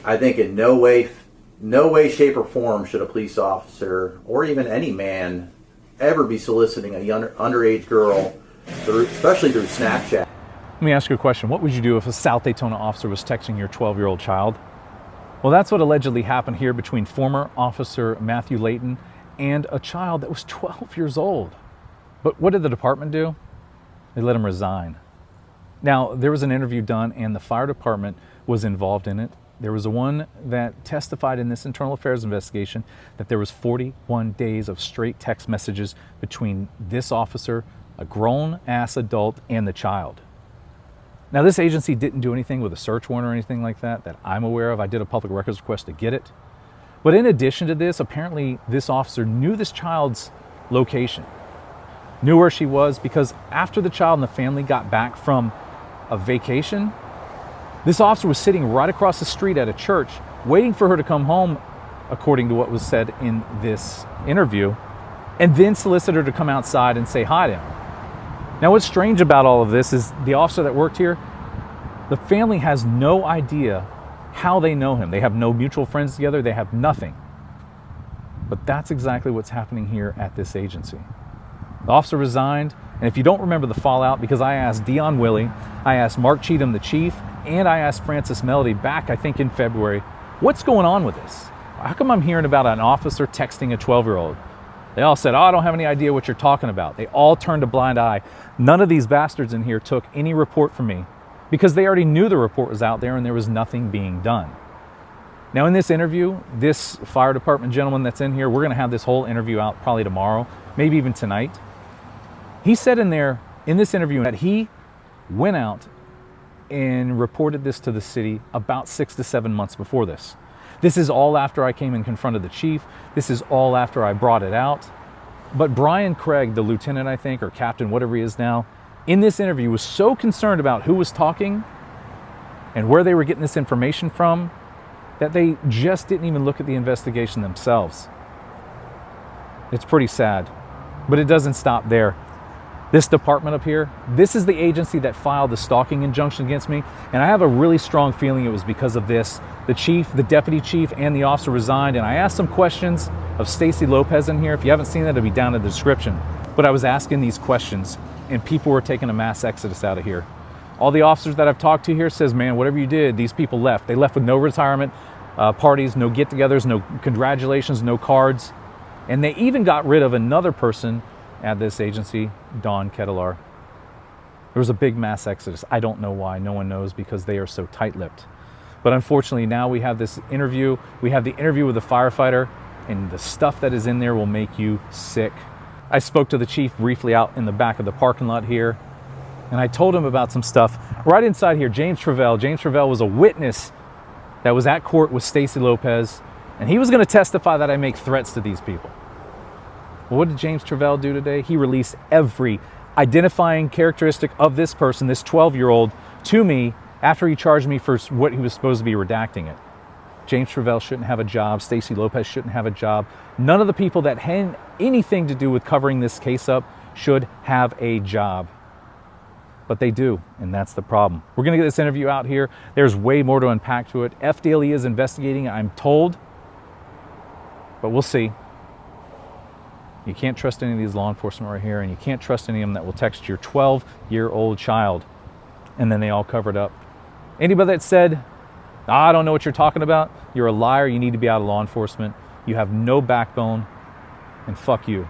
I think in no way, shape, or form should a police officer or even any man ever be soliciting a underage girl, especially through Snapchat. Let me ask you a question. What would you do if a South Daytona officer was texting your 12-year-old child? Well, that's what allegedly happened here between former officer Matthew Layton and a child that was 12 years old. But what did the department do? They let him resign. Now, there was an interview done and the fire department was involved in it. There was one that testified in this internal affairs investigation that there was 41 days of straight text messages between this officer, a grown-ass adult, and the child. Now, this agency didn't do anything with a search warrant or anything like that I'm aware of. I did a public records request to get it. But in addition to this, apparently this officer knew this child's location, knew where she was, because after the child and the family got back from a vacation, this officer was sitting right across the street at a church waiting for her to come home, according to what was said in this interview, and then solicited her to come outside and say hi to him. Now, what's strange about all of this is the officer that worked here, the family has no idea how they know him. They have no mutual friends together. They have nothing. But that's exactly what's happening here at this agency. The officer resigned, and if you don't remember the fallout, because I asked Dion Willey, I asked Mark Cheatham, the chief, and I asked Francis Melody back, I think in February, what's going on with this? How come I'm hearing about an officer texting a 12-year-old? They all said, I don't have any idea what you're talking about. They all turned a blind eye. None of these bastards in here took any report from me because they already knew the report was out there and there was nothing being done. Now, in this interview, this fire department gentleman that's in here, we're going to have this whole interview out probably tomorrow, maybe even tonight. He said in this interview that he went out and reported this to the city about 6 to 7 months before this. This is all after I came and confronted the chief. This is all after I brought it out. But Brian Craig, the lieutenant, I think, or captain, whatever he is now, in this interview was so concerned about who was talking and where they were getting this information from that they just didn't even look at the investigation themselves. It's pretty sad, but it doesn't stop there. This department up here, this is the agency that filed the stalking injunction against me, and I have a really strong feeling it was because of this. The chief, the deputy chief, and the officer resigned, and I asked some questions of Stacy Lopez in here. If you haven't seen that, it'll be down in the description. But I was asking these questions, and people were taking a mass exodus out of here. All the officers that I've talked to here says, man, whatever you did, these people left. They left with no retirement parties, no get-togethers, no congratulations, no cards. And they even got rid of another person at this agency, Don Kettler. There was a big mass exodus. I don't know why. No one knows, because they are so tight-lipped. But unfortunately, now we have this interview. We have the interview with the firefighter, and the stuff that is in there will make you sick. I spoke to the chief briefly out in the back of the parking lot here, and I told him about some stuff. Right inside here, James Travell. James Travell was a witness that was at court with Stacy Lopez, and he was going to testify that I make threats to these people. Well, what did James Travell do today? He released every identifying characteristic of this person, this 12-year-old, to me after he charged me for what he was supposed to be redacting it. James Travell shouldn't have a job. Stacy Lopez shouldn't have a job. None of the people that had anything to do with covering this case up should have a job. But they do, and that's the problem. We're going to get this interview out here. There's way more to unpack to it. FDLE is investigating, I'm told, but we'll see. You can't trust any of these law enforcement right here, and you can't trust any of them that will text your 12-year-old child, and then they all cover it up. Anybody that said, I don't know what you're talking about, you're a liar. You need to be out of law enforcement. You have no backbone, and fuck you.